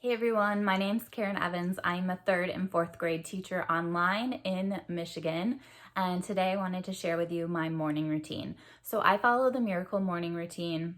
Hey everyone, my name's Karen Evans. I'm a 3rd and 4th grade teacher online in Michigan, and today I wanted to share with you my morning routine. So I follow the Miracle Morning Routine,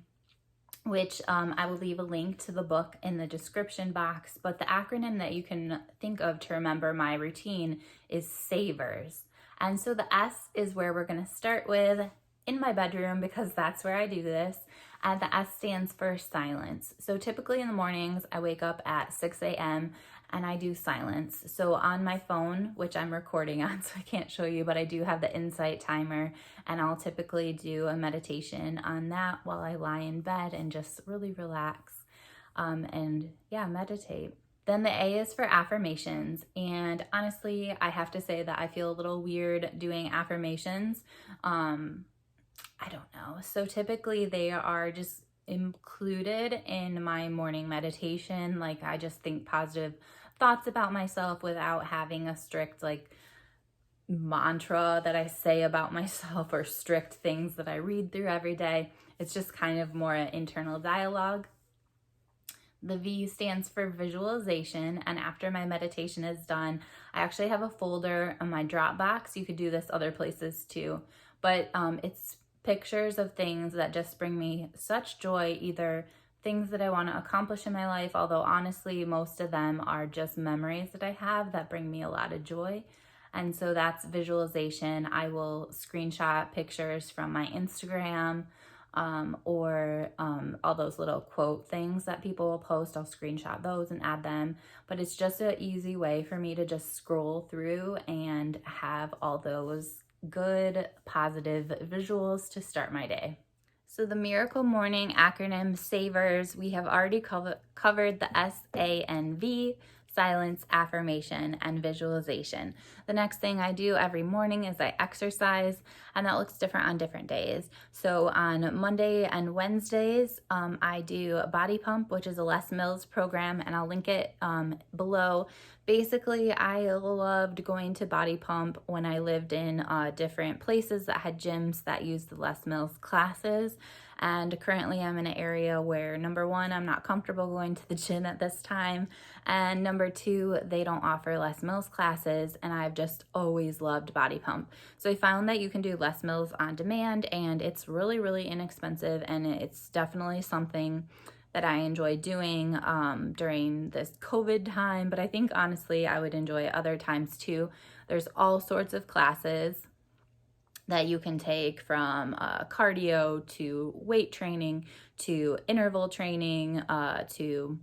which I will leave a link to the book in the description box, but the acronym that you can think of to remember my routine is SAVERS. And so the S is where we're gonna start with in my bedroom because that's where I do this. And the S stands for silence. So typically in the mornings, I wake up at 6 a.m. and I do silence. So on my phone, which I'm recording on, so I can't show you, but I do have the Insight timer, and I'll typically do a meditation on that while I lie in bed and just really relax and meditate. Then the A is for affirmations. And honestly, I have to say that I feel a little weird doing affirmations. I don't know. So typically they are just included in my morning meditation. Like I just think positive thoughts about myself without having a strict mantra that I say about myself or strict things that I read through every day. It's just kind of more an internal dialogue. The V stands for visualization, and after my meditation is done, I actually have a folder on my Dropbox. You could do this other places too, but it's pictures of things that just bring me such joy, either things that I want to accomplish in my life, although honestly, most of them are just memories that I have that bring me a lot of joy. And so that's visualization. I will screenshot pictures from my Instagram or all those little quote things that people will post. I'll screenshot those and add them. But it's just an easy way for me to just scroll through and have all those good, positive visuals to start my day. So the Miracle Morning acronym SAVERS, we have already covered the S, A, and V: silence, affirmation, and visualization. The next thing I do every morning is I exercise, and that looks different on different days. So on Monday and Wednesdays, I do Body Pump, which is a Les Mills program, and I'll link it below. Basically, I loved going to Body Pump when I lived in different places that had gyms that used the Les Mills classes. And currently I'm in an area where, number one, I'm not comfortable going to the gym at this time. And number two, they don't offer Les Mills classes, and I've just always loved Body Pump. So I found that you can do Les Mills on demand, and it's really, really inexpensive, and it's definitely something that I enjoy doing during this COVID time, but I think honestly I would enjoy other times too. There's all sorts of classes that you can take, from cardio to weight training to interval training to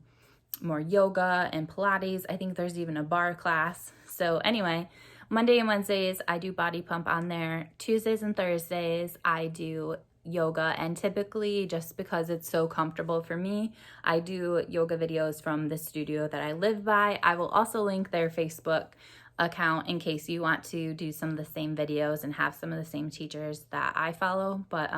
more yoga and Pilates. I think there's even a bar class. So anyway, Monday and Wednesdays I do Body Pump on there. Tuesdays and Thursdays I do yoga, and typically, just because it's so comfortable for me, I do yoga videos from the studio that I live by. I will also link their Facebook account in case you want to do some of the same videos and have some of the same teachers that I follow, but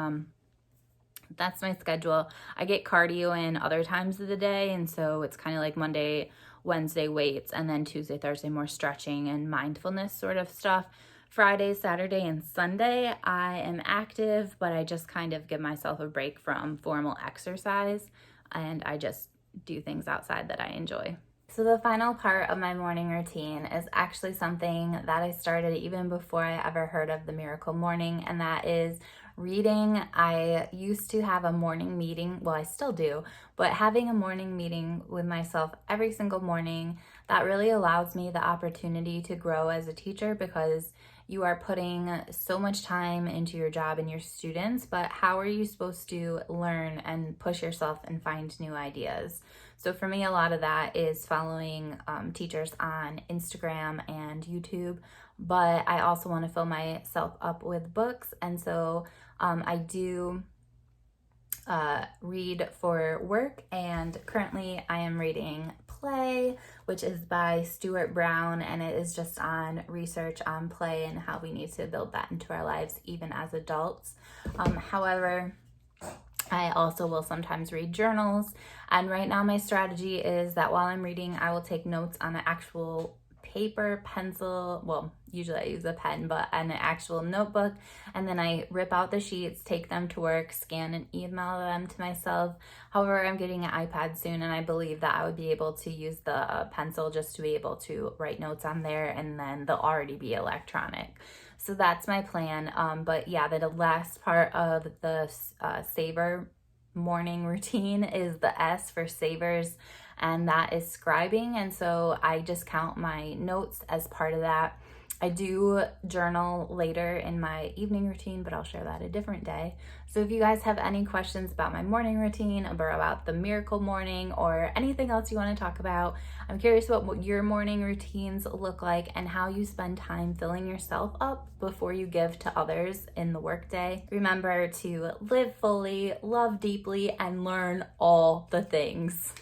that's my schedule. I get cardio in other times of the day, and so it's kind of like Monday, Wednesday weights, and then Tuesday, Thursday more stretching and mindfulness sort of stuff. Friday, Saturday, and Sunday I am active, but I just kind of give myself a break from formal exercise, and I just do things outside that I enjoy. So the final part of my morning routine is actually something that I started even before I ever heard of the Miracle Morning, and that is reading. I used to have a morning meeting, well, I still do, but having a morning meeting with myself every single morning, that really allows me the opportunity to grow as a teacher, because you are putting so much time into your job and your students, but how are you supposed to learn and push yourself and find new ideas? So for me, a lot of that is following teachers on Instagram and YouTube, but I also want to fill myself up with books, and so I do read for work, and currently I am reading Play, which is by Stuart Brown, and it is just on research on play and how we need to build that into our lives even as adults. However, I also will sometimes read journals, and right now my strategy is that while I'm reading, I will take notes on an actual paper, pencil, well, usually I use a pen, but an actual notebook, and then I rip out the sheets, take them to work, scan and email them to myself. However, I'm getting an iPad soon, and I believe that I would be able to use the pencil just to be able to write notes on there, and then they'll already be electronic. So that's my plan. But yeah, the last part of the Savor morning routine is the S for Savers, and that is scribing. And so I just count my notes as part of that. I do journal later in my evening routine, but I'll share that a different day. So if you guys have any questions about my morning routine or about the miracle morning or anything else you want to talk about, I'm curious what your morning routines look like and how you spend time filling yourself up before you give to others in the workday. Remember to live fully, love deeply, and learn all the things.